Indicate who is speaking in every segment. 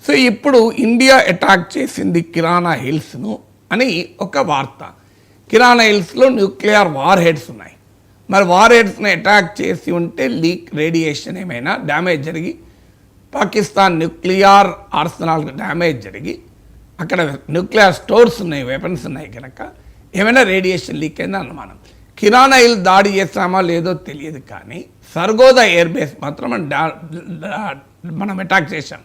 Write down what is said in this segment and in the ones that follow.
Speaker 1: So ఇప్పుడు India attack చేసింది కిరాణా హిల్స్ను అని ఒక వార్త. కిరాణా హిల్స్లో న్యూక్లియర్ వార్ హెడ్స్ ఉన్నాయి. మరి వార్ హెడ్స్ని అటాక్ చేసి ఉంటే లీక్ రేడియేషన్ ఏమైనా డ్యామేజ్ జరిగి పాకిస్తాన్ న్యూక్లియర్ ఆర్సెనల్కి డ్యామేజ్ జరిగి అక్కడ న్యూక్లియర్ స్టోర్స్ ఉన్నాయి, వెపన్స్ ఉన్నాయి కనుక ఏమైనా రేడియేషన్ లీక్ అయిందా అనుమానం. కిరాణా హిల్ దాడి చేస్తామా లేదో తెలియదు, కానీ సర్గోదా ఎయిర్ బేస్ మాత్రం మనం అటాక్ చేశాం.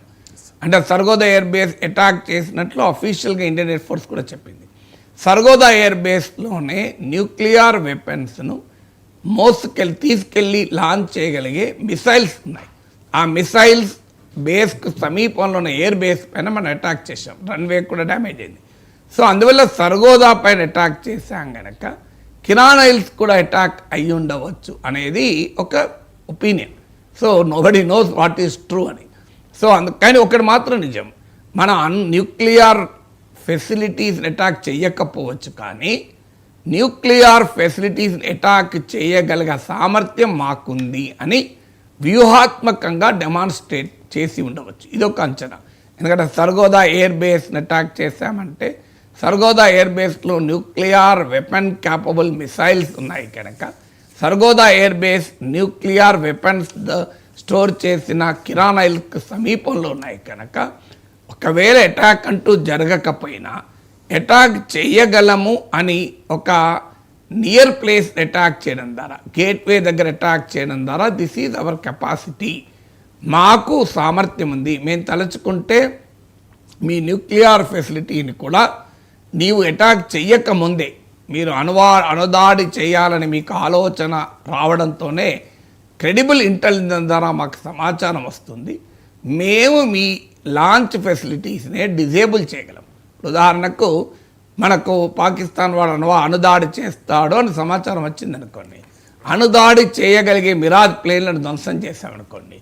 Speaker 1: అంటే సర్గోదా ఎయిర్ బేస్ అటాక్ చేసినట్లు అఫీషియల్గా ఇండియన్ ఎయిర్ ఫోర్స్ కూడా చెప్పింది. సర్గోదా ఎయిర్ బేస్లోనే న్యూక్లియర్ వెపన్స్ను తీసుకెళ్ళి లాంచ్ చేయగలిగే మిసైల్స్ ఉన్నాయి. ఆ మిసైల్స్ బేస్కు సమీపంలో ఉన్న ఎయిర్ బేస్ పైన మనం అటాక్ చేసాం. రన్వే కూడా డ్యామేజ్ అయింది. సో అందువల్ల సర్గోదా పైన అటాక్ చేశాం కనుక కిరాణా హిల్స్ కూడా అటాక్ అయ్యి ఉండవచ్చు అనేది ఒక opinion. So nobody knows what is true అని. సో కానీ ఒకటి మాత్రం నిజం, మన న్యూక్లియర్ ఫెసిలిటీస్ని అటాక్ చేయకపోవచ్చు, కానీ న్యూక్లియర్ ఫెసిలిటీస్ని అటాక్ చేయగలిగే సామర్థ్యం మాకుంది అని వ్యూహాత్మకంగా డెమాన్స్ట్రేట్ చేసి ఉండవచ్చు. ఇదొక అంచనా. ఎందుకంటే సర్గోదా ఎయిర్ బేస్ని అటాక్ చేశామంటే సర్గోదా ఎయిర్ బేస్లో న్యూక్లియర్ వెపన్ క్యాపబుల్ మిసైల్స్ ఉన్నాయి కనుక Sargodha air base nuclear weapons store చేసిన కిరాణా హిల్స్కి సమీపంలో ఉన్నాయి కనుక ఒకవేళ అటాక్ అంటూ జరగకపోయినా అటాక్ చేయగలము అని ఒక నియర్ ప్లేస్ అటాక్ చేయడం ద్వారా, గేట్వే దగ్గర అటాక్ చేయడం ద్వారా దిస్ ఈజ్ అవర్ కెపాసిటీ, మాకు సామర్థ్యం ఉంది, మేము తలుచుకుంటే మీ న్యూక్లియర్ ఫెసిలిటీని కూడా నీవు అటాక్ చెయ్యకముందే మీరు అణుదాడి చేయాలని మీకు ఆలోచన రావడంతోనే క్రెడిబుల్ ఇంటెలిజెన్స్ ద్వారా మాకు సమాచారం వస్తుంది, మేము మీ లాంచ్ ఫెసిలిటీస్నే డిజేబుల్ చేయగలం. ఉదాహరణకు మనకు పాకిస్తాన్ వాడు అణుదాడి చేస్తాడు అని సమాచారం వచ్చిందనుకోండి, అణుదాడి చేయగలిగే మిరాజ్ ప్లేన్లను ధ్వంసం చేశామనుకోండి,